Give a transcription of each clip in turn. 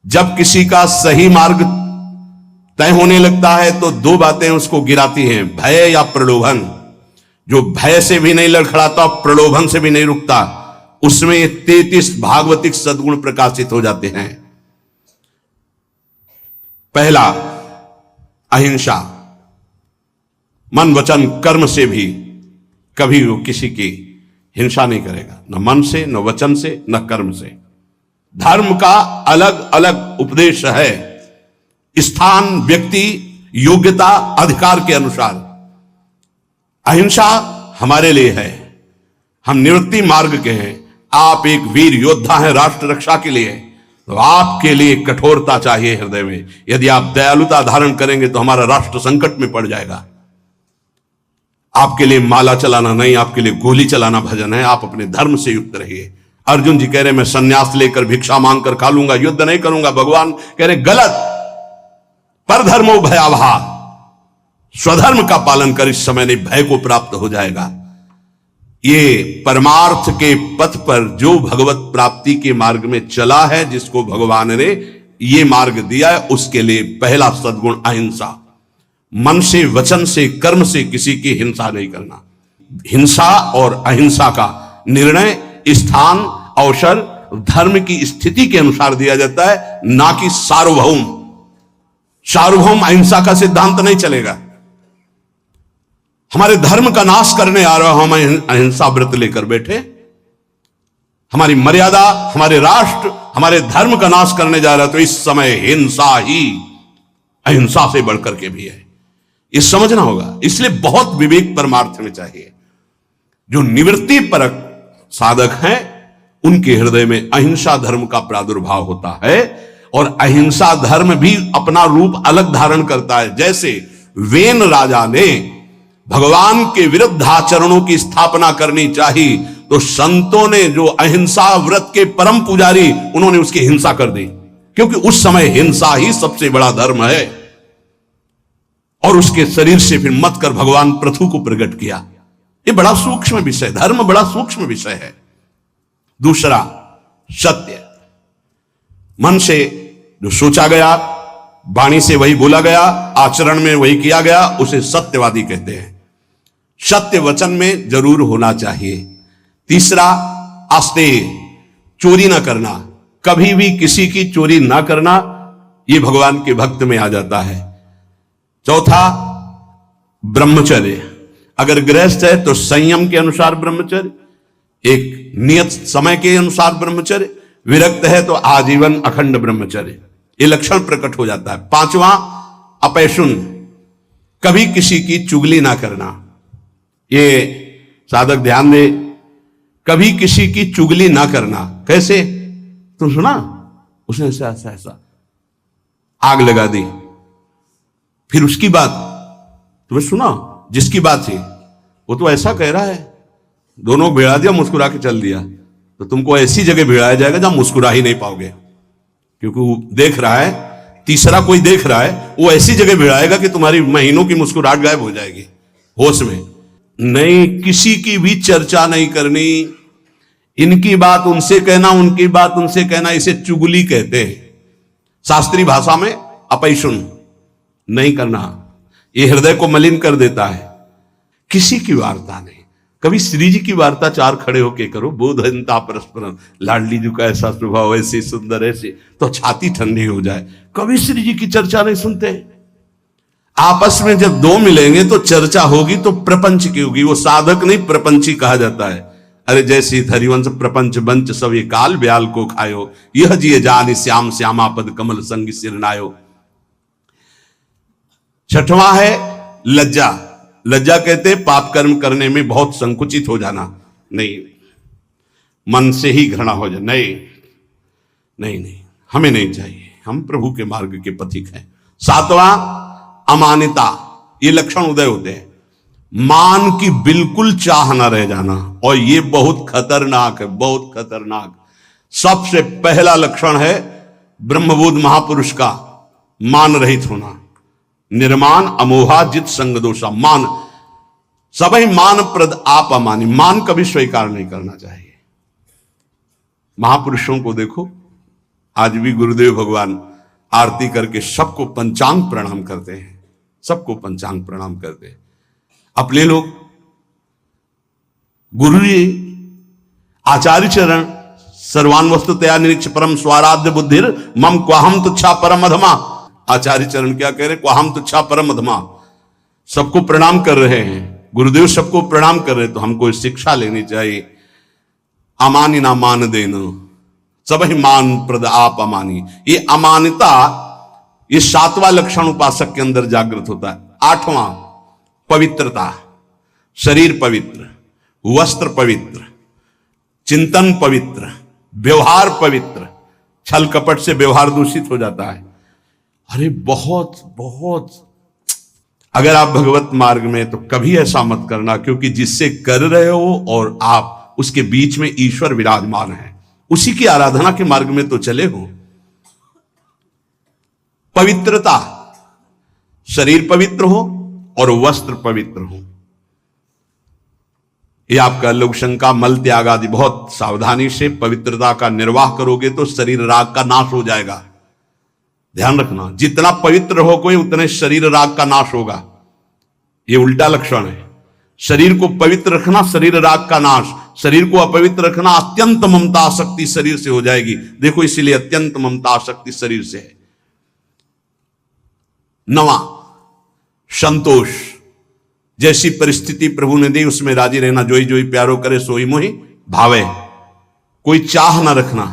जब किसी का सही मार्ग तय होने लगता है तो दो बातें उसको गिराती हैं, भय या प्रलोभन। जो भय से भी नहीं लड़खड़ाता, प्रलोभन से भी नहीं रुकता, उसमें 33 भागवतिक सद्गुण प्रकाशित हो जाते हैं। पहला, अहिंसा। मन वचन कर्म से भी कभी वो किसी की हिंसा नहीं करेगा, न मन से, न वचन से, न कर्म से। धर्म का अलग अलग उपदेश है, स्थान, व्यक्ति, योग्यता, अधिकार के अनुसार। अहिंसा हमारे लिए है, हम निवृत्ति मार्ग के हैं। आप एक वीर योद्धा हैं राष्ट्र रक्षा के लिए, तो आपके लिए कठोरता चाहिए हृदय में। यदि आप दयालुता धारण करेंगे तो हमारा राष्ट्र संकट में पड़ जाएगा। आपके लिए माला चलाना नहीं, आपके लिए गोली चलाना भजन है। आप अपने धर्म से युक्त रहिए। अर्जुन जी कह रहे मैं संन्यास लेकर भिक्षा मांगकर खा लूंगा, युद्ध नहीं करूंगा। भगवान कह रहे गलत, पर धर्मो भयावहा, स्वधर्म का पालन कर, इस समय नहीं भय को प्राप्त हो जाएगा। ये परमार्थ के पथ पर जो भगवत प्राप्ति के मार्ग में चला है, जिसको भगवान ने ये मार्ग दिया है, उसके लिए पहला सद्गुण अहिंसा। मन से, वचन से, कर्म से किसी की हिंसा नहीं करना। हिंसा और अहिंसा का निर्णय स्थान, अवसर, धर्म की स्थिति के अनुसार दिया जाता है, ना कि सार्वभौम। सार्वभौम अहिंसा का सिद्धांत नहीं चलेगा। हमारे धर्म का नाश करने आ रहा हो, हम अहिंसा व्रत लेकर बैठे, हमारी मर्यादा, हमारे राष्ट्र, हमारे धर्म का नाश करने जा रहा है, तो इस समय हिंसा ही अहिंसा से बढ़कर के भी है, ये समझना होगा। इसलिए बहुत विवेक परमार्थ में चाहिए। जो निवृत्ति परक साधक हैं, उनके हृदय में अहिंसा धर्म का प्रादुर्भाव होता है, और अहिंसा धर्म भी अपना रूप अलग धारण करता है। जैसे वेन राजा ने भगवान के विरुद्ध आचरणों की स्थापना करनी चाहिए, तो संतों ने जो अहिंसा व्रत के परम पुजारी, उन्होंने उसकी हिंसा कर दी, क्योंकि उस समय हिंसा ही सबसे बड़ा धर्म है। और उसके शरीर से फिर मत कर भगवान पृथु को प्रकट किया। ये बड़ा सूक्ष्म विषय, धर्म बड़ा सूक्ष्म विषय है। दूसरा, सत्य। मन से जो सोचा गया, वाणी से वही बोला गया, आचरण में वही किया गया, उसे सत्यवादी कहते हैं। सत्य वचन में जरूर होना चाहिए। तीसरा, आस्तेय, चोरी ना करना, कभी भी किसी की चोरी ना करना, यह भगवान के भक्त में आ जाता है। चौथा, ब्रह्मचर्य। अगर गृहस्थ है तो संयम के अनुसार ब्रह्मचर्य, एक नियत समय के अनुसार ब्रह्मचर्य। विरक्त है तो आजीवन अखंड ब्रह्मचर्य, ये लक्षण प्रकट हो जाता है। पांचवा, अपैशुन, कभी किसी की चुगली ना करना। ये साधक ध्यान दे, कभी किसी की चुगली ना करना। कैसे? तुम सुना, उसने ऐसा ऐसा ऐसा आग लगा दी, फिर उसकी बात तुम्हें सुना, जिसकी बात थी वो तो ऐसा कह रहा है, दोनों भिड़ा दिया, मुस्कुरा के चल दिया। तो तुमको ऐसी जगह भिड़ाया जाएगा जहां मुस्कुरा ही नहीं पाओगे, क्योंकि वो देख रहा है, तीसरा कोई देख रहा है, वो ऐसी जगह भिड़ाएगा कि तुम्हारी महीनों की मुस्कुराहट गायब हो जाएगी। होश में नहीं, किसी की भी चर्चा नहीं करनी। इनकी बात उनसे कहना, उनकी बात उनसे कहना, इसे चुगली कहते हैं। शास्त्रीय भाषा में अपैशुन नहीं करना, ये हृदय को मलिन कर देता है। किसी की वार्ता नहीं। कभी श्री जी की वार्ता चार खड़े होके करो, बोधनता परस्परम, लाडली जी का ऐसा स्वभाव, ऐसे सुंदर, ऐसे, तो छाती ठंडी हो जाए। कभी श्री जी की चर्चा नहीं सुनते। आपस में जब दो मिलेंगे तो चर्चा होगी, तो प्रपंच की होगी। वो साधक नहीं, प्रपंची कहा जाता है। अरे जैसी हरिवंश प्रपंच बंच सब ये काल ब्याल को खायो, यह जिये जान श्याम श्यामा पद कमल संग सिरनायो। छठवां है लज्जा। लज्जा कहते पाप कर्म करने में बहुत संकुचित हो जाना, नहीं, मन से ही घृणा हो जाए, नहीं नहीं नहीं, हमें नहीं चाहिए, हम प्रभु के मार्ग के पथिक हैं। सातवां, अमानिता। ये लक्षण उदय होते हैं। मान की बिल्कुल चाह ना रह जाना, और ये बहुत खतरनाक है, बहुत खतरनाक। सबसे पहला लक्षण है ब्रह्मबोध महापुरुष का, मान रहित होना। निर्मान अमोहा जित संग दोषा। मान, सभी मान प्रद आप अमानी, मान कभी स्वीकार नहीं करना चाहिए। महापुरुषों को देखो, आज भी गुरुदेव भगवान आरती करके सबको पंचांग प्रणाम करते हैं, सबको पंचांग प्रणाम करते हैं। अपने लोग गुरु जी आचार्य चरण सर्वान वस्तुतया निरीक्ष परम स्वाराध्य बुद्धिर मम क्वाहम तुच्छा परम अधमा। आचार्य चरण क्या कह रहे? क्वाहम तुच्छा परम अधमा। सबको प्रणाम कर रहे हैं, गुरुदेव सबको प्रणाम कर रहे हैं, तो हमको शिक्षा लेनी चाहिए। अमानी ना मान देना, सब ही मान प्रद आप अमानी। ये अमानिता, ये 7वां लक्षण उपासक के अंदर जागृत होता है। 8वां पवित्रता, शरीर पवित्र, वस्त्र पवित्र, चिंतन पवित्र, व्यवहार पवित्र। छल कपट से व्यवहार दूषित हो जाता है। अरे बहुत बहुत, अगर आप भगवत मार्ग में, तो कभी ऐसा मत करना, क्योंकि जिससे कर रहे हो और आप उसके बीच में ईश्वर विराजमान है, उसी की आराधना के मार्ग में तो चले हो। पवित्रता, शरीर पवित्र हो और वस्त्र पवित्र हो। ये आपका लोक शंका, मल त्याग आदि बहुत सावधानी से पवित्रता का निर्वाह करोगे तो शरीर राग का नाश हो जाएगा। ध्यान रखना, जितना पवित्र हो कोई, उतने शरीर राग का नाश होगा। ये उल्टा लक्षण है। शरीर को पवित्र रखना, शरीर राग का नाश। शरीर को अपवित्र रखना, अत्यंत ममता आसक्ति शरीर से हो जाएगी। देखो, इसीलिए अत्यंत ममता आसक्ति शरीर से है। 9वां संतोष, जैसी परिस्थिति प्रभु ने दी उसमें राजी रहना। जोई जोई प्यारो करे सोई मोहि भावे। कोई चाह ना रखना,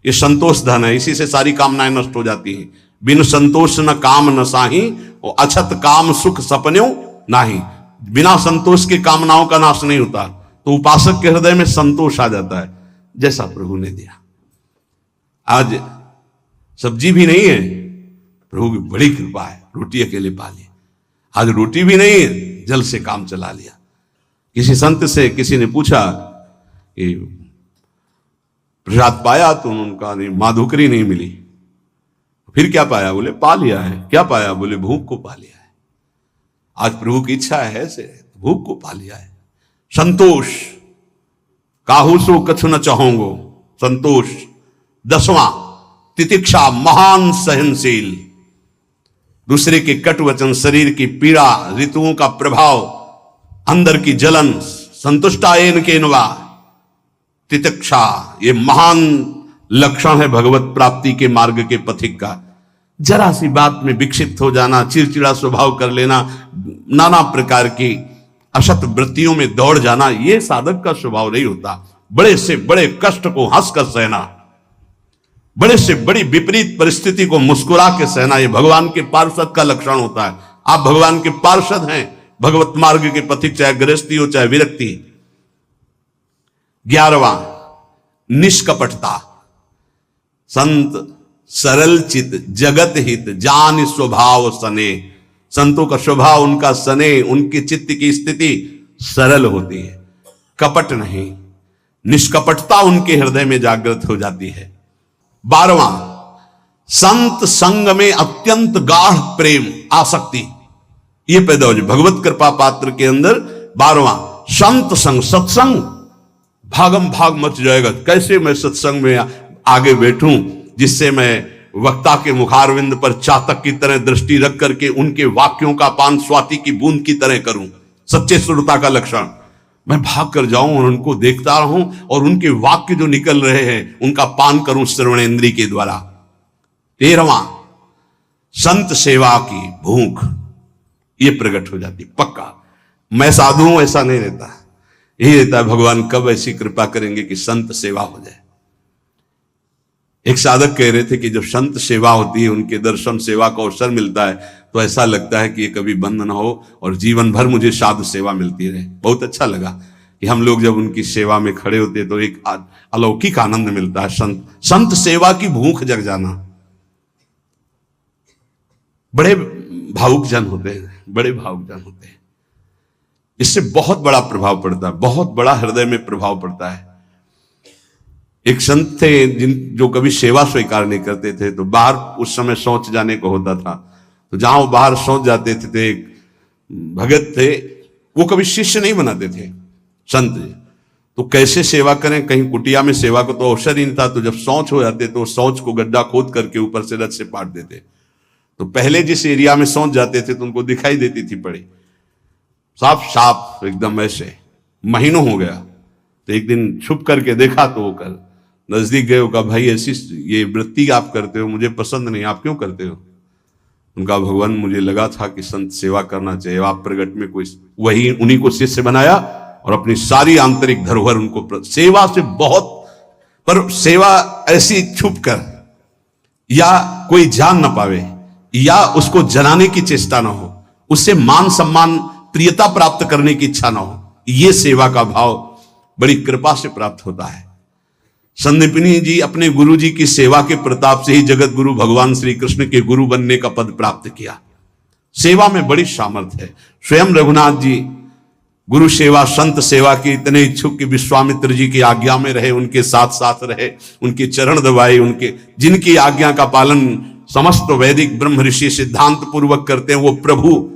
ये संतोष धन है। इसी से सारी कामनाएं नष्ट हो जाती हैं। बिन संतोष न काम न साही, और अछत काम सुख सपन्यों नाही। बिना संतोष के कामनाओं का नाश नहीं होता। तो उपासक के हृदय में संतोष आ जाता है, जैसा प्रभु ने दिया। आज सब्जी भी नहीं है, प्रभु की बड़ी कृपा है, रोटी अकेले पा ली। आज रोटी भी नहीं है, जल से काम चला लिया। किसी संत से किसी ने पूछा कि प्रसाद पाया? तो उनका नहीं, माधुकरी नहीं मिली। फिर क्या पाया? बोले पा लिया है। क्या पाया? बोले भूख को पा लिया है। आज प्रभु की इच्छा है से भूख को पा लिया है। संतोष, काहू सो कछु न चाहोगो, संतोष। 10वां तितिक्षा, महान सहनशील। दूसरे के कट वचन, शरीर की पीड़ा, ऋतुओं का प्रभाव, अंदर की जलन, संतुष्टायन के नवा। तितिक्षा, ये महान लक्षण है भगवत प्राप्ति के मार्ग के पथिक का। जरा सी बात में विक्षिप्त हो जाना, चिड़चिड़ा स्वभाव कर लेना, नाना प्रकार की असत वृत्तियों में दौड़ जाना, ये साधक का स्वभाव नहीं होता। बड़े से बड़े कष्ट को हंसकर सहना, बड़े से बड़ी विपरीत परिस्थिति को मुस्कुरा के सहना, ये भगवान के पार्षद का लक्षण होता है। आप भगवान के पार्षद हैं, भगवत मार्ग के पथिक, चाहे गृहस्थी हो चाहे विरक्ति। 11वां निष्कपटता, संत सरल चित जगत हित जान स्वभाव सने। संतों का स्वभाव, उनका सने, उनके चित्त की स्थिति सरल होती है, कपट नहीं। निष्कपटता उनके हृदय में जागृत हो जाती है। 12वां संत संग में अत्यंत गाढ़ प्रेम आसक्ति, ये पैदा हो जाए भगवत कृपा पात्र के अंदर। 12वां संत संग, सत्संग, भागम भाग मच जाएगा। कैसे मैं सत्संग में आगे बैठूं जिससे मैं वक्ता के मुखारविंद पर चातक की तरह दृष्टि रख करके उनके वाक्यों का पान स्वाति की बूंद की तरह करूं। सच्चे श्रोता का लक्षण, मैं भाग कर जाऊं और उनको देखता रहूं और उनके वाक्य जो निकल रहे हैं उनका पान करूं श्रवणेन्द्रिय के द्वारा। 13वां संत सेवा की भूख, ये प्रकट हो जाती पक्का। मैं साधु हूं ऐसा नहीं रहता, यही रहता है भगवान कब ऐसी कृपा करेंगे कि संत सेवा हो जाए। एक साधक कह रहे थे कि जब संत सेवा होती है, उनके दर्शन सेवा का अवसर मिलता है, तो ऐसा लगता है कि ये कभी बंद ना हो और जीवन भर मुझे साधु सेवा मिलती रहे। बहुत अच्छा लगा कि हम लोग जब उनकी सेवा में खड़े होते तो एक अलौकिक आनंद मिलता है। संत सेवा की भूख जग जाना। बड़े भावुक जन होते हैं, बड़े भावुक जन होते हैं। इससे बहुत बड़ा प्रभाव पड़ता है, बहुत बड़ा हृदय में प्रभाव पड़ता है। एक संत थे जो कभी सेवा स्वीकार नहीं करते थे, तो बाहर उस समय शौच जाने को होता था, तो जहां वो बाहर शौच जाते थे, तो एक भगत थे, वो कभी शिष्य नहीं बनाते थे संत। तो कैसे सेवा करें? कहीं कुटिया में सेवा को तो अवसर ही नहीं था, तो जब शौच हो जाते तो शौच को गड्ढा खोद करके ऊपर से रथ से पाट देते। तो पहले जिस एरिया में शौच जाते थे तो उनको दिखाई देती थी पड़ी, साफ साफ एकदम ऐसे। महीनों हो गया तो एक दिन छुप करके देखा तो वो कर नजदीक गए, कहा भाई ऐसी ये वृत्ति आप करते हो मुझे पसंद नहीं, आप क्यों करते हो? उनका भगवान मुझे लगा था कि संत सेवा करना चाहिए, आप प्रगट में कोई वही उन्हीं को शिष्य बनाया और अपनी सारी आंतरिक धरोहर उनको सेवा से बहुत, पर सेवा ऐसी छुप कर या कोई जान ना पावे या उसको जलाने की चेष्टा ना हो, उससे मान सम्मान प्रियता प्राप्त करने की इच्छा ना हो, यह सेवा का भाव बड़ी कृपा से प्राप्त होता है। संदीपनी जी अपने गुरु जी की सेवा के प्रताप से ही जगत गुरु भगवान श्री कृष्ण के गुरु बनने का पद प्राप्त किया। सेवा में बड़ी सामर्थ्य है। स्वयं रघुनाथ जी गुरु सेवा संत सेवा के इतने इच्छुक कि विश्वामित्र जी की आज्ञा में रहे, उनके साथ साथ रहे, उनके चरण दबाए, उनके जिनकी आज्ञा का पालन समस्त वैदिक ब्रह्म ऋषि सिद्धांत पूर्वक करते हैं, वो प्रभु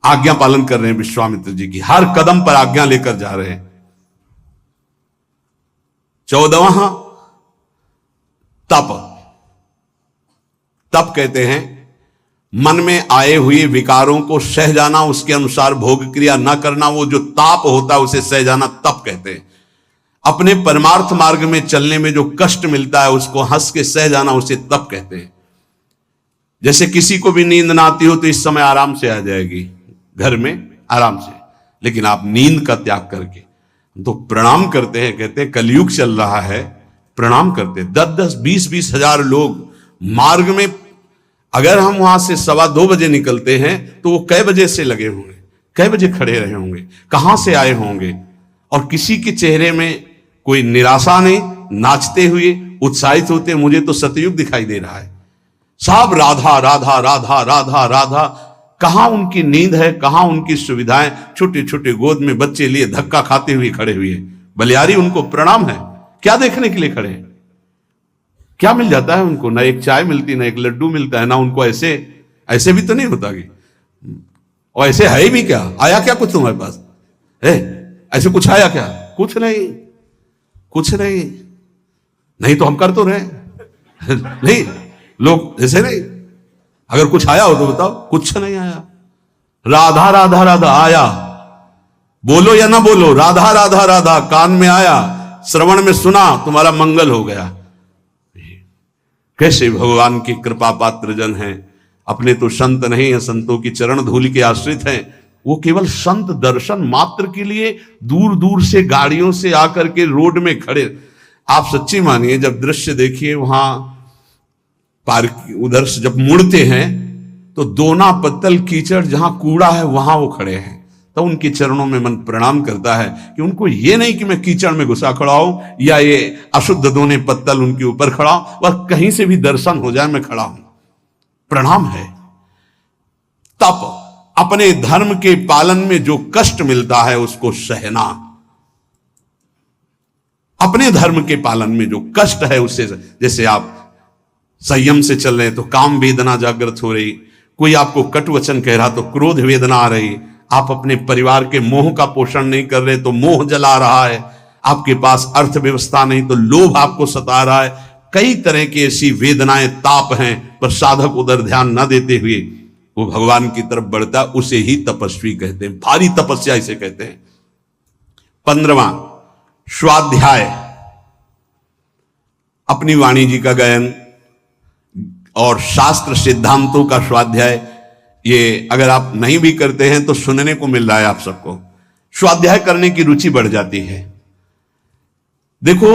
आज्ञा पालन कर रहे हैं विश्वामित्र जी की, हर कदम पर आज्ञा लेकर जा रहे हैं। 14वां तप। तप कहते हैं मन में आए हुए विकारों को सह जाना, उसके अनुसार भोग क्रिया न करना, वो जो ताप होता है उसे सह जाना तप कहते हैं। अपने परमार्थ मार्ग में चलने में जो कष्ट मिलता है उसको हंस के सह जाना, उसे तप कहते हैं। जैसे किसी को भी नींद ना आती हो तो इस समय आराम से आ जाएगी घर में आराम से, लेकिन आप नींद का त्याग करके तो प्रणाम करते हैं, कहते हैं कलयुग चल रहा है, प्रणाम करते हैं। 10-10, 20-20 हजार लोग मार्ग में, अगर हम वहां से 2:15 बजे निकलते हैं तो वो कै बजे से लगे होंगे, कै बजे खड़े रहे होंगे, कहां से आए होंगे, और किसी के चेहरे में कोई निराशा नहीं, नाचते हुए उत्साहित होते। मुझे तो सतयुग दिखाई दे रहा है, सब राधा राधा राधा राधा राधा। कहां उनकी नींद है, कहां उनकी सुविधाएं? छोटे छोटे गोद में बच्चे लिए धक्का खाते हुए खड़े हुए, बलियारी उनको प्रणाम है। क्या देखने के लिए खड़े हैं? क्या मिल जाता है उनको? ना एक चाय मिलती, ना एक लड्डू मिलता है, ना उनको ऐसे ऐसे भी तो नहीं होता कि, और ऐसे है भी क्या? आया क्या कुछ तुम्हारे पास है? ऐसे कुछ आया क्या? कुछ नहीं, कुछ नहीं, नहीं तो हम कर तो रहे नहीं, लोग ऐसे नहीं। अगर कुछ आया हो तो बताओ, कुछ नहीं आया। राधा राधा राधा आया, बोलो या ना बोलो, राधा राधा राधा कान में आया, श्रवण में सुना, तुम्हारा मंगल हो गया। कैसे भगवान की कृपा पात्र जन हैं। अपने तो संत नहीं है, संतों की चरण धूलि के आश्रित हैं। वो केवल संत दर्शन मात्र के लिए दूर दूर से गाड़ियों से आकर के रोड में खड़े। आप सच्ची मानिए, जब दृश्य देखिए वहां पार्क उधर से जब मुड़ते हैं तो दोना पत्तल कीचड़, जहां कूड़ा है वहां वो खड़े हैं, तो उनके चरणों में मन प्रणाम करता है कि उनको ये नहीं कि मैं कीचड़ में घुसा खड़ा हूं या ये अशुद्ध दोने पत्तल उनके ऊपर खड़ा हूं, वह कहीं से भी दर्शन हो जाए मैं खड़ा हूं, प्रणाम है। तप, अपने धर्म के पालन में जो कष्ट मिलता है उसको सहना। अपने धर्म के पालन में जो कष्ट है उससे, जैसे आप संयम से चल रहे तो काम वेदना जागृत हो रही, कोई आपको कट वचन कह रहा तो क्रोध वेदना आ रही, आप अपने परिवार के मोह का पोषण नहीं कर रहे तो मोह जला रहा है, आपके पास अर्थव्यवस्था नहीं तो लोभ आपको सता रहा है। कई तरह की ऐसी वेदनाएं ताप हैं, पर साधक उधर ध्यान न देते हुए वो भगवान की तरफ बढ़ता, उसे ही तपस्वी कहते हैं। भारी तपस्या इसे कहते हैं। 15वां स्वाध्याय, अपनी वाणी जी का गायन और शास्त्र सिद्धांतों का स्वाध्याय। ये अगर आप नहीं भी करते हैं तो सुनने को मिल रहा है आप सबको। स्वाध्याय करने की रुचि बढ़ जाती है। देखो,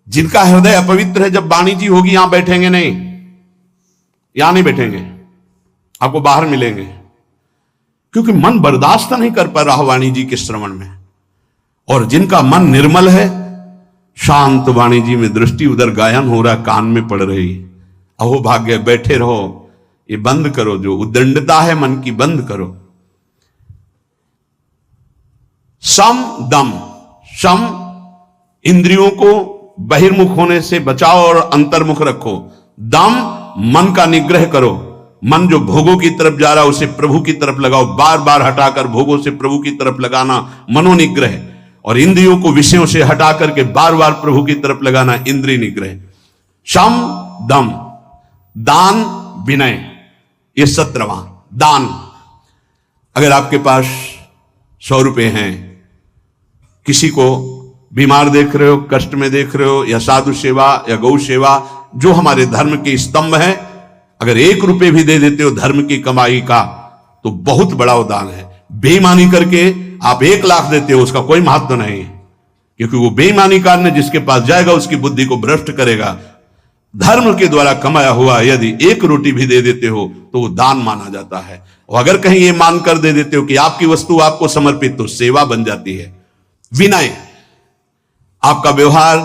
जिनका हृदय अपवित्र है, जब वाणी जी होगी यहां बैठेंगे नहीं, यहां नहीं बैठेंगे, आपको बाहर मिलेंगे, क्योंकि मन बर्दाश्त नहीं कर पा रहा वाणी जी के श्रवण में। और जिनका मन निर्मल है, शांत वाणी जी में दृष्टि, उधर गायन हो रहा, कान में पड़ रही, अहो भाग्य, बैठे रहो, ये बंद करो, जो उद्दंडता है मन की बंद करो। सम दम, सम इंद्रियों को बहिर्मुख होने से बचाओ और अंतर्मुख रखो। दम मन का निग्रह करो, मन जो भोगों की तरफ जा रहा है उसे प्रभु की तरफ लगाओ, बार बार हटाकर भोगों से प्रभु की तरफ लगाना मनोनिग्रह। और इंद्रियों को विषयों से हटा करके बार बार प्रभु की तरफ लगाना, इंद्रिय निग्रह। शम दम, दान विनय, ये 17वां दान। अगर आपके पास 100 रुपए हैं, किसी को बीमार देख रहे हो, कष्ट में देख रहे हो, या साधु सेवा या गौ सेवा जो हमारे धर्म के स्तंभ है, अगर 1 रुपए भी दे देते हो धर्म की कमाई का, तो बहुत बड़ा वो दान है। बेईमानी करके आप 1 लाख देते हो, उसका कोई महत्व नहीं, क्योंकि वो बेईमानी करने जिसके पास जाएगा उसकी बुद्धि को भ्रष्ट करेगा। धर्म के द्वारा कमाया हुआ यदि 1 रोटी भी दे देते हो तो वो दान माना जाता है। और अगर कहीं ये मान कर दे देते हो कि आपकी वस्तु आपको समर्पित, तो सेवा बन जाती है। विनय, आपका व्यवहार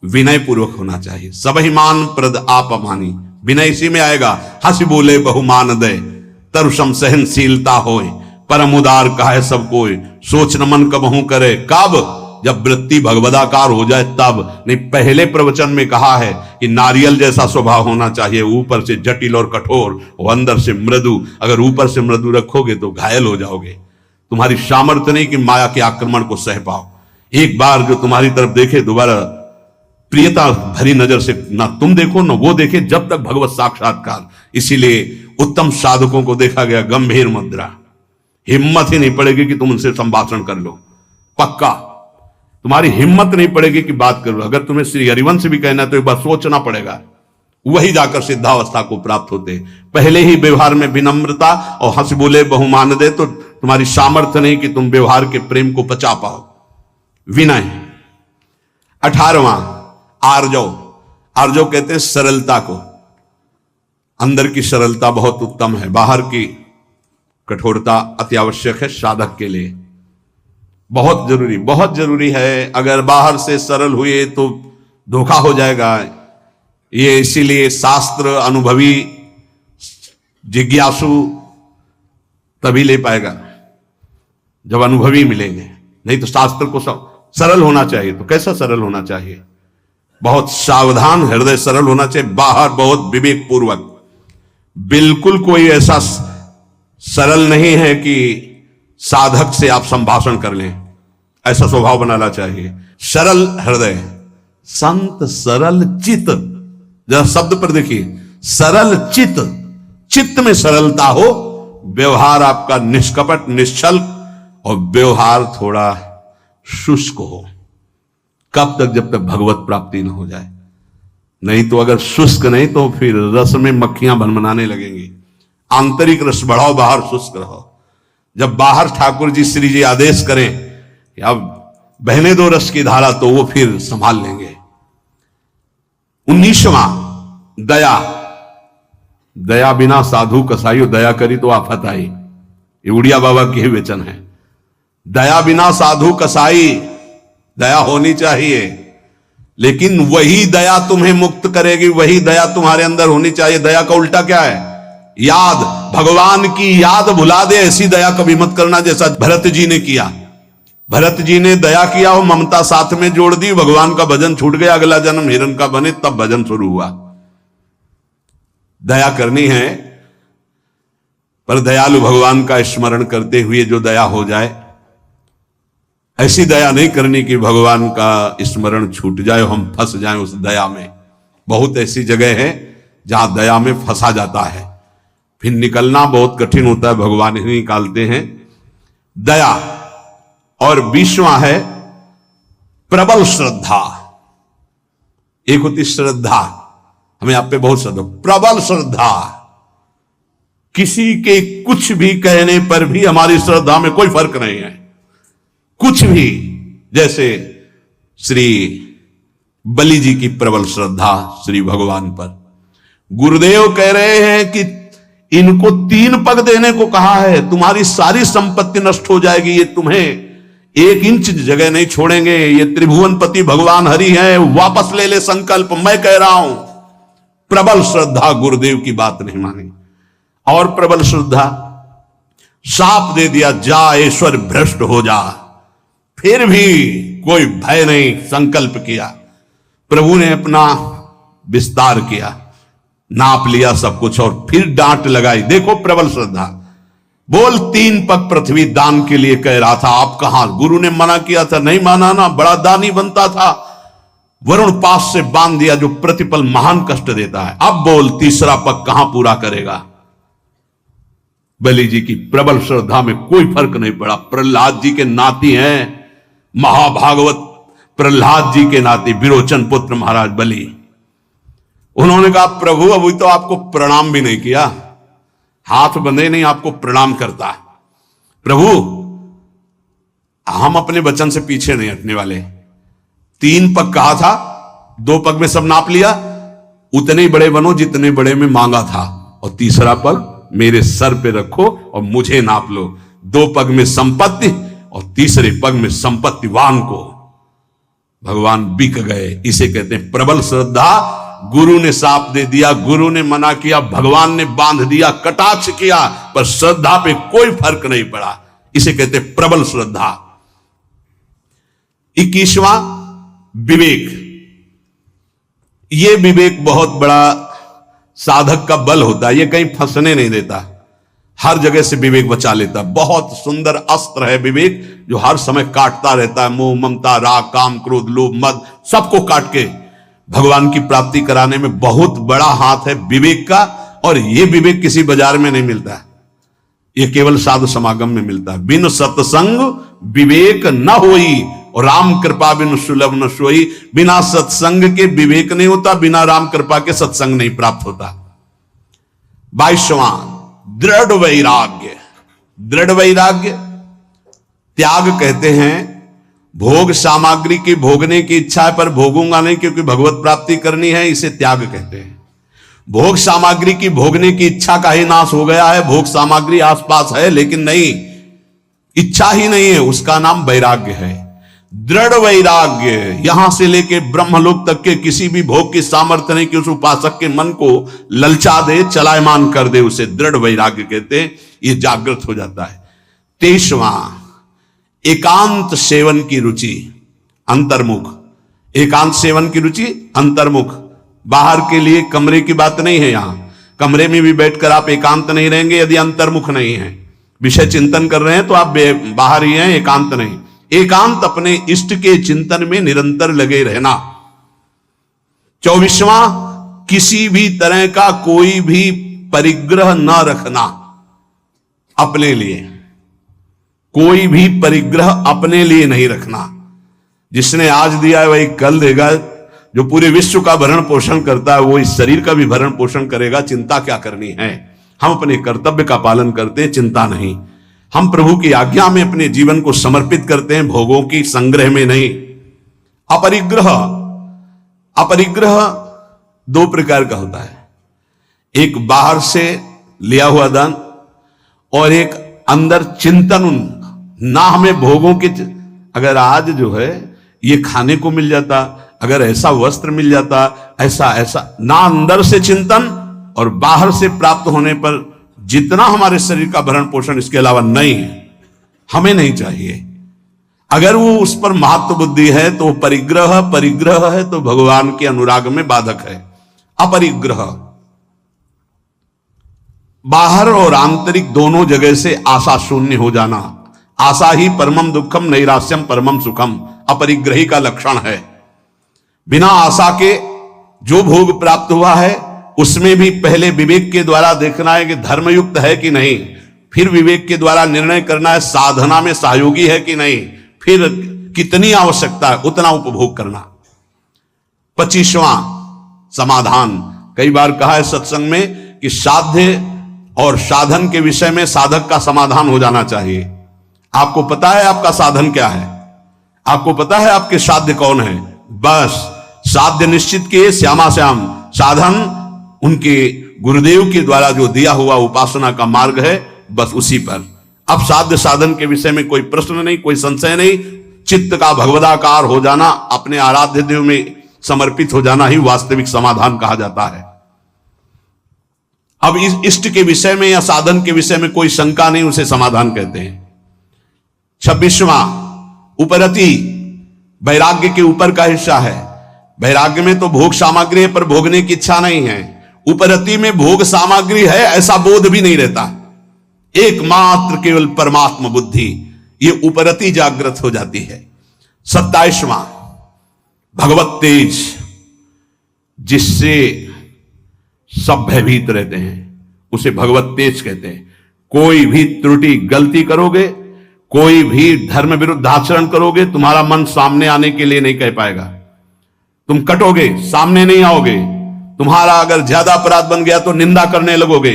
विनय पूर्वक होना चाहिए। सबहि मान प्रद आप अमानी, विनय इसी में आएगा। हंस बोले बहुमान दे, तरुषम सहनशीलता होए, परम उदार कहे सब कोई, सोच न मन कबहू करे। कब? जब वृत्ति भगवदाकार हो जाए तब। नहीं, पहले प्रवचन में कहा है कि नारियल जैसा स्वभाव होना चाहिए, ऊपर से जटिल और कठोर और अंदर से मृदु। अगर ऊपर से मृदु रखोगे तो घायल हो जाओगे। तुम्हारी सामर्थ्य नहीं कि माया के आक्रमण को सह पाओ। एक बार जो तुम्हारी तरफ देखे, दोबारा प्रियता भरी नजर से ना तुम देखो ना वो देखे, जब तक भगवत साक्षात्कार। इसीलिए उत्तम साधकों को देखा गया गंभीर मुद्रा। हिम्मत ही नहीं पड़ेगी कि तुम उनसे संभाषण कर लो, पक्का तुम्हारी हिम्मत नहीं पड़ेगी कि बात करो। अगर तुम्हें श्री हरिवंश भी कहना है तो एक बार सोचना पड़ेगा, वही जाकर सिद्धावस्था को प्राप्त होते। पहले ही व्यवहार में विनम्रता और हंस बोले बहुमान दे, तो तुम्हारी सामर्थ्य नहीं कि तुम व्यवहार के प्रेम को पचा पाओ। विनय। 18वां आर्जव। आर्जव कहते हैं सरलता को। अंदर की सरलता बहुत उत्तम है, बाहर की कठोरता अति आवश्यक है साधक के लिए। बहुत जरूरी है। अगर बाहर से सरल हुए तो धोखा हो जाएगा। ये इसीलिए शास्त्र अनुभवी जिज्ञासु तभी ले पाएगा जब अनुभवी मिलेंगे, नहीं तो शास्त्र को सरल होना चाहिए। तो कैसा सरल होना चाहिए? बहुत सावधान हृदय सरल होना चाहिए, बाहर बहुत विवेक पूर्वक। बिल्कुल कोई ऐसा सरल नहीं है कि साधक से आप संभाषण कर लें, ऐसा स्वभाव बनाना चाहिए। सरल हृदय, संत सरल चित्त। जरा शब्द पर देखिए, सरल चित्त, चित्त में सरलता हो, व्यवहार आपका निष्कपट निश्चल और व्यवहार थोड़ा शुष्क हो। कब तक? जब तक भगवत प्राप्ति न हो जाए। नहीं तो अगर शुष्क नहीं तो फिर रस में मक्खियां भनभनाने लगेंगी। आंतरिक रस बढ़ाओ, बाहर शुष्क रहो। जब बाहर ठाकुर जी श्री जी आदेश करें कि अब बहने दो रस की धारा, तो वो फिर संभाल लेंगे। 19वां दया। दया बिना साधु कसाई, दया करी तो आफत आई, ये उड़िया बाबा के ही वचन है। दया बिना साधु कसाई, दया होनी चाहिए, लेकिन वही दया तुम्हें मुक्त करेगी, वही दया तुम्हारे अंदर होनी चाहिए। दया का उल्टा क्या है? याद। भगवान की याद भुला दे, ऐसी दया कभी मत करना जैसा भरत जी ने किया। भरत जी ने दया किया और ममता साथ में जोड़ दी, भगवान का भजन छूट गया। अगला जन्म हिरण का बने, तब भजन शुरू हुआ। दया करनी है, पर दयालु भगवान का स्मरण करते हुए जो दया हो जाए, ऐसी दया नहीं करनी कि भगवान का स्मरण छूट जाए, हम फंस जाएं उस दया में। बहुत ऐसी जगह है जहां दया में फंसा जाता है, फिर निकलना बहुत कठिन होता है, भगवान ही निकालते हैं। दया। और 20वां है प्रबल श्रद्धा। एक होती श्रद्धा, हमें आप पे बहुत श्रद्धा, प्रबल श्रद्धा। किसी के कुछ भी कहने पर भी हमारी श्रद्धा में कोई फर्क नहीं है, कुछ भी। जैसे श्री बलि जी की प्रबल श्रद्धा श्री भगवान पर। गुरुदेव कह रहे हैं कि इनको 3 पग देने को कहा है, तुम्हारी सारी संपत्ति नष्ट हो जाएगी, ये तुम्हें 1 इंच जगह नहीं छोड़ेंगे। ये त्रिभुवनपति भगवान हरि हैं, वापस ले ले संकल्प, मैं कह रहा हूं। प्रबल श्रद्धा, गुरुदेव की बात नहीं मानी। और प्रबल श्रद्धा, शाप दे दिया, जा ईश्वर भ्रष्ट हो जा, फिर भी कोई भय नहीं, संकल्प किया। प्रभु ने अपना विस्तार किया, नाप लिया सब कुछ और फिर डांट लगाई। देखो प्रबल श्रद्धा। बोल 3 पग पृथ्वी दान के लिए कह रहा था, आप कहां? गुरु ने मना किया था, नहीं माना ना, बड़ा दानी बनता था, वरुण पास से बांध दिया जो प्रतिपल महान कष्ट देता है। अब बोल तीसरा पग कहां पूरा करेगा? बलि जी की प्रबल श्रद्धा में कोई फर्क नहीं पड़ा। प्रहलाद जी के नाती हैं, महाभागवत प्रहलाद जी के नाती विरोचन पुत्र महाराज बलि। उन्होंने कहा, प्रभु अभी तो आपको प्रणाम भी नहीं किया, हाथ बंधे नहीं, आपको प्रणाम करता। प्रभु हम अपने वचन से पीछे नहीं हटने वाले। 3 पग कहा था, 2 पग में सब नाप लिया, उतने ही बड़े बनो जितने बड़े में मांगा था, और तीसरा पग मेरे सर पे रखो और मुझे नाप लो। 2 पग में संपत्ति और तीसरे पग में संपत्तिवान को भगवान बिक गए। इसे कहते हैं प्रबल श्रद्धा। गुरु ने साप दे दिया, गुरु ने मना किया, भगवान ने बांध दिया, कटाक्ष किया, पर श्रद्धा पे कोई फर्क नहीं पड़ा। इसे कहते हैं प्रबल श्रद्धा। 21वां विवेक। यह विवेक बहुत बड़ा साधक का बल होता है, यह कहीं फंसने नहीं देता, हर जगह से विवेक बचा लेता। बहुत सुंदर अस्त्र है विवेक, जो हर समय काटता रहता है। मोह, ममता, राग, काम, क्रोध, लोभ, मद, सबको काट के भगवान की प्राप्ति कराने में बहुत बड़ा हाथ है विवेक का। और यह विवेक किसी बाजार में नहीं मिलता, यह केवल साधु समागम में मिलता है। बिन सत्संग विवेक न होई, और राम कृपा बिन सुलभ न सोई। बिना सत्संग के विवेक नहीं होता, बिना राम कृपा के सत्संग नहीं प्राप्त होता। 22वां दृढ़ वैराग्य। दृढ़ वैराग्य त्याग कहते हैं। भोग सामग्री की भोगने की इच्छा है पर भोगूंगा नहीं क्योंकि भगवत प्राप्ति करनी है, इसे त्याग कहते हैं। भोग सामग्री की भोगने की इच्छा का ही नाश हो गया है, भोग सामग्री आसपास है लेकिन नहीं, इच्छा ही नहीं है, उसका नाम वैराग्य है। दृढ़ वैराग्य, यहां से लेके ब्रह्मलोक तक के किसी भी भोग की सामर्थ्य नहीं कि उस उपासक के मन को ललचा दे, चलायमान कर दे, उसे दृढ़ वैराग्य कहते हैं। ये जागृत हो जाता है। 23वां एकांत सेवन की रुचि, अंतर्मुख। एकांत सेवन की रुचि, अंतर्मुख। बाहर के लिए कमरे की बात नहीं है, यहां कमरे में भी बैठकर आप एकांत नहीं रहेंगे यदि अंतर्मुख नहीं है। विषय चिंतन कर रहे हैं तो आप बाहर ही हैं, एकांत नहीं। एकांत अपने इष्ट के चिंतन में निरंतर लगे रहना। 24वां किसी भी तरह का कोई भी परिग्रह न रखना अपने लिए, कोई भी परिग्रह अपने लिए नहीं रखना। जिसने आज दिया है वही कल देगा। जो पूरे विश्व का भरण पोषण करता है वो इस शरीर का भी भरण पोषण करेगा। चिंता क्या करनी है? हम अपने कर्तव्य का पालन करते हैं, चिंता नहीं। हम प्रभु की आज्ञा में अपने जीवन को समर्पित करते हैं, भोगों की संग्रह में नहीं। अपरिग्रह, अपरिग्रह 2 प्रकार का होता है, एक बाहर से लिया हुआ दान और एक अंदर चिंतन। ना हमें भोगों के, अगर आज जो है ये खाने को मिल जाता, अगर ऐसा वस्त्र मिल जाता, ऐसा ऐसा, ना अंदर से चिंतन और बाहर से प्राप्त होने पर जितना हमारे शरीर का भरण पोषण, इसके अलावा नहीं है, हमें नहीं चाहिए। अगर वो उस पर महत्व बुद्धि है तो परिग्रह, परिग्रह है तो भगवान के अनुराग में बाधक है। अपरिग्रह बाहर और आंतरिक दोनों जगह से आशा शून्य हो जाना। आशा ही परमम दुखम, नैराश्यम परमम सुखम, अपरिग्रही का लक्षण है। बिना आशा के जो भोग प्राप्त हुआ है उसमें भी पहले विवेक के द्वारा देखना है कि धर्मयुक्त है कि नहीं, फिर विवेक के द्वारा निर्णय करना है साधना में सहयोगी है कि नहीं, फिर कितनी आवश्यकता है उतना उपभोग करना। 25वां समाधान। कई बार कहा है सत्संग में कि साध्य और साधन के विषय में साधक का समाधान हो जाना चाहिए। आपको पता है आपका साधन क्या है, आपको पता है आपके साध्य कौन है, बस साध्य निश्चित किए, श्यामा श्याम। साधन उनके गुरुदेव के द्वारा जो दिया हुआ उपासना का मार्ग है, बस उसी पर। अब साध्य साधन के विषय में कोई प्रश्न नहीं, कोई संशय नहीं। चित्त का भगवदाकार हो जाना, अपने आराध्य देव में समर्पित हो जाना ही वास्तविक समाधान कहा जाता है। अब इस इष्ट के विषय में या साधन के विषय में कोई शंका नहीं, उसे समाधान कहते हैं। 26वां उपरति, वैराग्य के ऊपर का हिस्सा है। वैराग्य में तो भोग सामग्री है पर भोगने की इच्छा नहीं है। उपरति में भोग सामग्री है ऐसा बोध भी नहीं रहता। एकमात्र केवल परमात्मा बुद्धि, ये उपरति जागृत हो जाती है। 27वां भगवत तेज, जिससे सब भयभीत रहते हैं, उसे भगवत तेज कहते हैं। कोई भी त्रुटि गलती करोगे, कोई भी धर्म विरुद्ध आचरण करोगे, तुम्हारा मन सामने आने के लिए नहीं कह पाएगा। तुम कटोगे, सामने नहीं आओगे। तुम्हारा अगर ज्यादा अपराध बन गया तो निंदा करने लगोगे,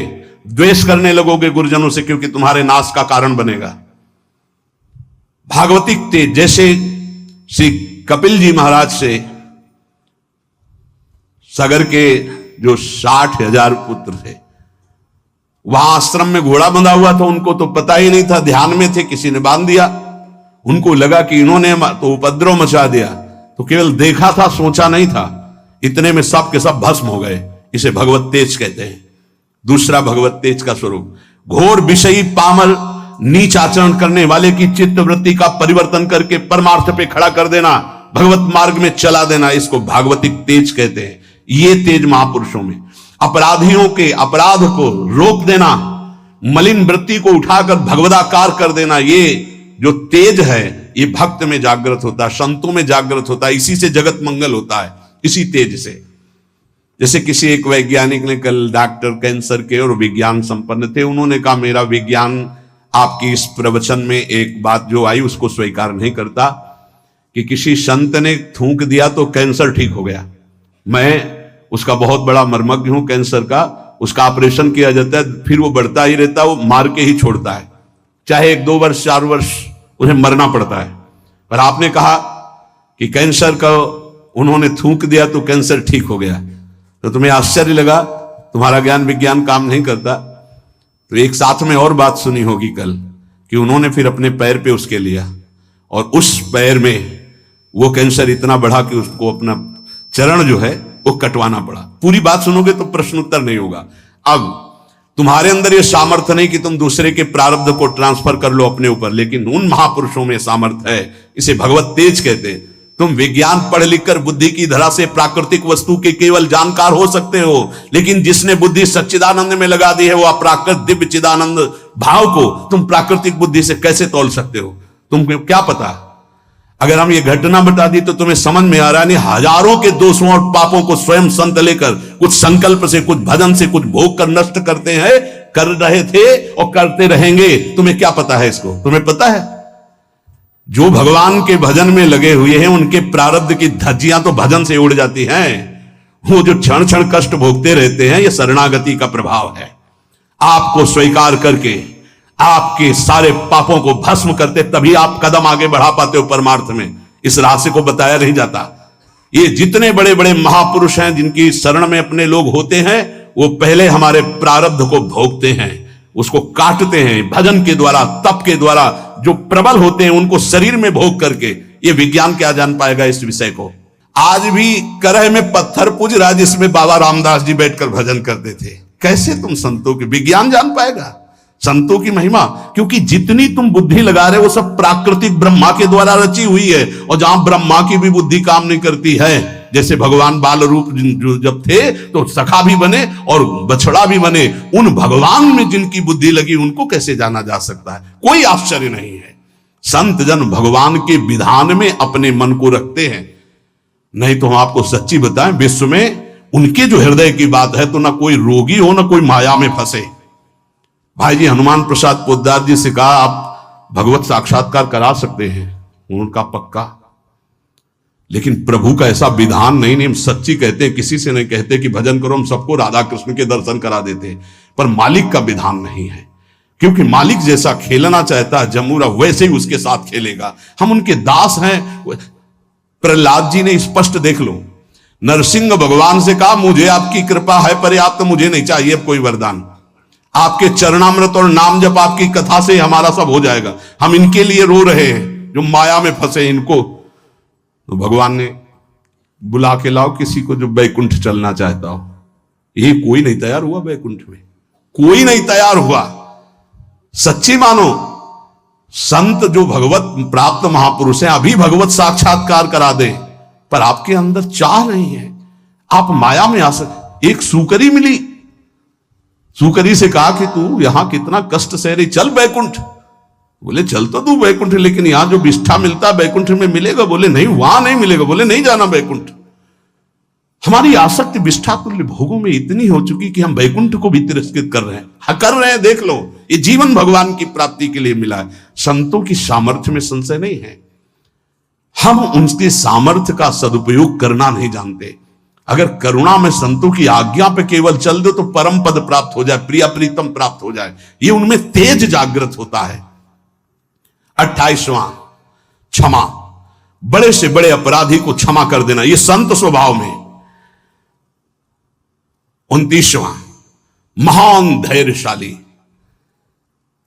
द्वेष करने लगोगे गुरुजनों से, क्योंकि तुम्हारे नाश का कारण बनेगा। भागवतिक तेज, जैसे श्री कपिल जी महाराज से सगर के जो 60,000 पुत्र थे, वहां आश्रम में घोड़ा बंधा हुआ था, उनको तो पता ही नहीं था, ध्यान में थे, किसी ने बांध दिया। उनको लगा कि इन्होंने तो उपद्रव मचा दिया, तो केवल देखा था, सोचा नहीं था। इतने में सब के सब भस्म हो गए। इसे भगवत तेज कहते हैं। दूसरा भगवत तेज का स्वरूप, घोर विषयी पामर नीच आचरण करने वाले की चित्त वृत्ति का परिवर्तन करके परमार्थ पे खड़ा कर देना, भगवत मार्ग में चला देना, इसको भागवतिक तेज कहते हैं। ये तेज महापुरुषों में अपराधियों के अपराध को रोक देना, मलिन वृत्ति को उठाकर भगवदाकार कर देना, ये जो तेज है ये भक्त में जागृत होता है, संतों में जागृत होता है। इसी से जगत मंगल होता है, इसी तेज से। जैसे किसी एक वैज्ञानिक ने कल, डॉक्टर कैंसर के और विज्ञान संपन्न थे, उन्होंने कहा मेरा विज्ञान आपकी इस प्रवचन में एक बात जो आई उसको स्वीकार नहीं करता कि किसी संत ने थूक दिया तो कैंसर ठीक हो गया। मैं उसका बहुत बड़ा मर्मज्ञ हूं कैंसर का। उसका ऑपरेशन किया जाता है, फिर वो बढ़ता ही रहता है, वो मार के ही छोड़ता है, चाहे 1, 2 वर्ष 4 वर्ष उन्हें मरना पड़ता है। पर आपने कहा कि कैंसर का उन्होंने थूक दिया तो कैंसर ठीक हो गया, तो तुम्हें आश्चर्य लगा, तुम्हारा ज्ञान विज्ञान काम नहीं करता। तो एक साथ में और बात सुनी होगी कल कि उन्होंने फिर अपने पैर पे उसके लिया, और उस पैर में वो कैंसर इतना बढ़ा कि उसको अपना चरण जो है वो कटवाना पड़ा। पूरी बात सुनोगे तो प्रश्न उत्तर नहीं होगा। अब तुम्हारे अंदर ये सामर्थ्य नहीं कि तुम दूसरे के प्रारब्ध को ट्रांसफर कर लो अपने ऊपर, लेकिन उन महापुरुषों में सामर्थ्य है। इसे भगवत तेज कहते हैं। तुम विज्ञान पढ़ लिख कर बुद्धि की धरा से प्राकृतिक वस्तु के केवल जानकार हो सकते हो, लेकिन जिसने बुद्धि सच्चिदानंद में लगा दी है, वो अप्राकृत दिव्य चिदानंद भाव को तुम प्राकृतिक बुद्धि से कैसे तोल सकते हो? तुमको क्या पता? अगर हम ये घटना बता दी तो तुम्हें समझ में आ रहा नहीं, हजारों के दोषों और पापों को स्वयं संत लेकर कुछ संकल्प से, कुछ भजन से, कुछ भोग कर नष्ट करते हैं, कर रहे थे और करते रहेंगे। तुम्हें क्या पता है इसको? तुम्हें पता है जो भगवान के भजन में लगे हुए हैं उनके प्रारब्ध की धज्जियां तो भजन से उड़ जाती हैं। वो जो क्षण क्षण कष्ट भोगते रहते हैं, ये शरणागति का प्रभाव है। आपको स्वीकार करके आपके सारे पापों को भस्म करते, तभी आप कदम आगे बढ़ा पाते हो परमार्थ में। इस रहस्य को बताया नहीं जाता। ये जितने बड़े बड़े महापुरुष हैं जिनकी शरण में अपने लोग होते हैं, वो पहले हमारे प्रारब्ध को भोगते हैं, उसको काटते हैं भजन के द्वारा, तप के द्वारा। जो प्रबल होते हैं उनको शरीर में भोग करके, ये विज्ञान क्या जान पाएगा इस विषय को? आज भी करह में पत्थर पूज रहा जिसमें बाबा रामदास जी बैठकर भजन करते थे। कैसे तुम संतों की विज्ञान जान पाएगा, संतों की महिमा? क्योंकि जितनी तुम बुद्धि लगा रहे हो वो सब प्राकृतिक ब्रह्मा के द्वारा रची हुई है। और जहां ब्रह्मा की भी बुद्धि काम नहीं करती है, जैसे भगवान बाल रूप जब थे तो सखा भी बने और बछड़ा भी बने, उन भगवान में जिनकी बुद्धि लगी उनको कैसे जाना जा सकता है? कोई आश्चर्य नहीं है। संत जन भगवान के विधान में अपने मन को रखते हैं। नहीं तो हम आपको सच्ची बताएं, विश्व में उनके जो हृदय की बात है तो ना कोई रोगी हो ना कोई माया में फंसे। भाई जी हनुमान प्रसाद पोद्दार जी से कहा आप भगवत साक्षात्कार करा सकते हैं, उनका पक्का, लेकिन प्रभु का ऐसा विधान नहीं। हम सच्ची कहते हैं, किसी से नहीं कहते कि भजन करो, हम सबको राधा कृष्ण के दर्शन करा देते हैं, पर मालिक का विधान नहीं है। क्योंकि मालिक जैसा खेलना चाहता है जमूरा, वैसे ही उसके साथ खेलेगा। हम उनके दास हैं। प्रहलाद जी ने स्पष्ट देख लो, नरसिंह भगवान से कहा मुझे आपकी कृपा है पर्याप्त, तो मुझे नहीं चाहिए अब कोई वरदान। आपके चरणामृत और नाम जप आपकी कथा से हमारा सब हो जाएगा। हम इनके लिए रो रहे हैं जो माया में फंसे इनको। तो भगवान ने बुला के लाओ किसी को जो बैकुंठ चलना चाहता हो। ये कोई नहीं तैयार हुआ बैकुंठ में, कोई नहीं तैयार हुआ। सच्ची मानो, संत जो भगवत प्राप्त महापुरुष हैं अभी भगवत साक्षात्कार करा दे, पर आपके अंदर चाह नहीं है, आप माया में आ सकते। एक सूकरी मिली, सुकरी से कहा कि तू यहां कितना कष्ट सह रही, चल बैकुंठ। बोले चल तो तू बैकुंठ, लेकिन यहां जो विष्ठा मिलता है बैकुंठ में मिलेगा? बोले नहीं, वहां नहीं मिलेगा। बोले नहीं जाना बैकुंठ। हमारी आसक्ति विष्ठा तुल्य भोगों में इतनी हो चुकी कि हम बैकुंठ को भी तिरस्कृत कर रहे हैं। कर रहे हैं, देख लो, ये जीवन भगवान की प्राप्ति के लिए मिला है। संतों की सामर्थ्य में संशय नहीं है, हम उनके सामर्थ्य का सदुपयोग करना नहीं जानते। अगर करुणा में संतों की आज्ञा पे केवल चल दो तो परम पद प्राप्त हो जाए, प्रिया प्रीतम प्राप्त हो जाए, ये उनमें तेज जागृत होता है। 28वां क्षमा, बड़े से बड़े अपराधी को क्षमा कर देना, ये संत स्वभाव में। 29वां महान धैर्यशाली।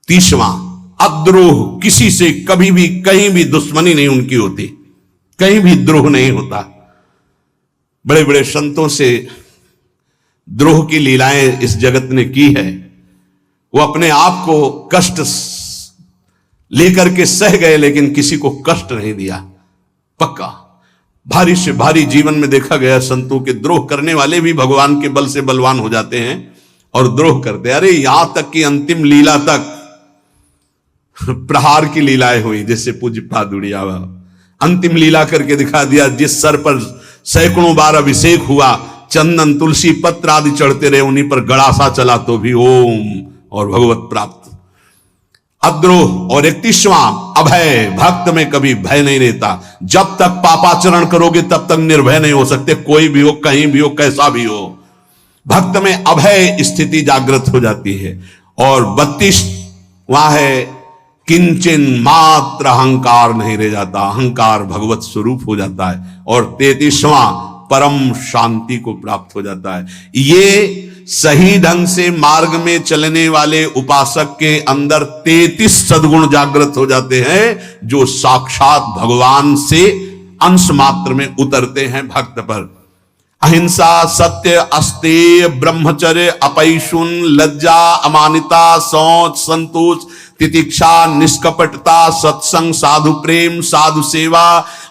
30वां अद्रोह, किसी से कभी भी कहीं भी दुश्मनी नहीं उनकी होती, कहीं भी द्रोह नहीं होता। बड़े बड़े संतों से द्रोह की लीलाएं इस जगत ने की है। वो अपने आप को कष्ट लेकर के सह गए, लेकिन किसी को कष्ट नहीं दिया। पक्का भारी से भारी जीवन में देखा गया, संतों के द्रोह करने वाले भी भगवान के बल से बलवान हो जाते हैं और द्रोह करते। अरे यहां तक कि अंतिम लीला तक प्रहार की लीलाएं हुई, जैसे पूज्य पादुड़िया अंतिम लीला करके दिखा दिया। जिस सर पर सैकड़ों बार अभिषेक हुआ, चंदन तुलसी पत्र आदि चढ़ते रहे, उन्हीं पर गड़ासा चला तो भी ओम और भगवत प्राप्त। अद्रोह। और 31वां अभय, भक्त में कभी भय नहीं रहता। जब तक पापाचरण करोगे तब तक निर्भय नहीं हो सकते, कोई भी हो, कहीं भी हो, कैसा भी हो। भक्त में अभय स्थिति जागृत हो जाती है। और 32वां है किंचन मात्र अहंकार नहीं रह जाता, अहंकार भगवत स्वरूप हो जाता है। और 33वां परम शांति को प्राप्त हो जाता है। ये सही ढंग से मार्ग में चलने वाले उपासक के अंदर 33 सद्गुण जागृत हो जाते हैं, जो साक्षात भगवान से अंश मात्र में उतरते हैं भक्त पर। अहिंसा, सत्य, अस्तेय, ब्रह्मचर्य, अपैशुन, लज्जा, अमानिता, शौच, संतोष, तितिक्षा, निष्कपटता, सत्संग, साधु प्रेम, साधु सेवा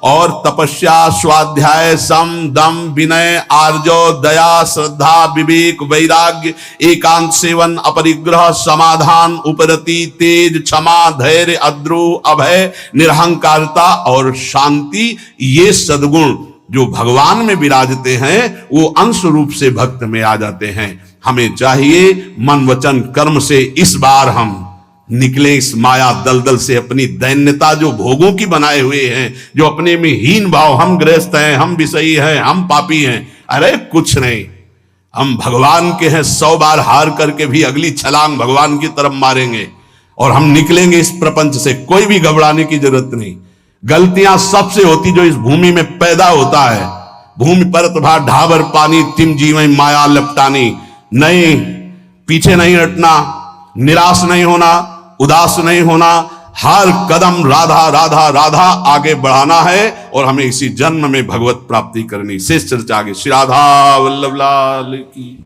और तपस्या, स्वाध्याय, सम, दम, विनय, आर्जव, दया, श्रद्धा, विवेक, वैराग्य, एकांत सेवन, अपरिग्रह, समाधान, उपरति, तेज, क्षमा, धैर्य, अद्रोह, अभय, निरहंकारता और शांति, ये सद्गुण जो भगवान में विराजते हैं वो अंश रूप से भक्त में आ जाते हैं। हमें चाहिए मन वचन कर्म से इस बार हम निकले इस माया दलदल से, अपनी दैन्यता जो भोगों की बनाए हुए हैं, जो अपने में हीन भाव, हम गृहस्थ हैं, हम विषयी हैं, हम पापी हैं। अरे कुछ नहीं, हम भगवान के हैं। 100 बार हार करके भी अगली छलांग भगवान की तरफ मारेंगे और हम निकलेंगे इस प्रपंच से। कोई भी घबराने की जरूरत नहीं। गलतियां सबसे होती जो इस भूमि में पैदा होता है। भूमि परत भा ढाबर पानी, तिम जीवन माया लपटानी। नहीं, पीछे नहीं हटना, निराश नहीं होना, उदास नहीं होना, हर कदम राधा राधा राधा आगे बढ़ाना है और हमें इसी जन्म में भगवत प्राप्ति करनी। शेष चर्चा आगे। श्री राधा वल्लभ लाल की।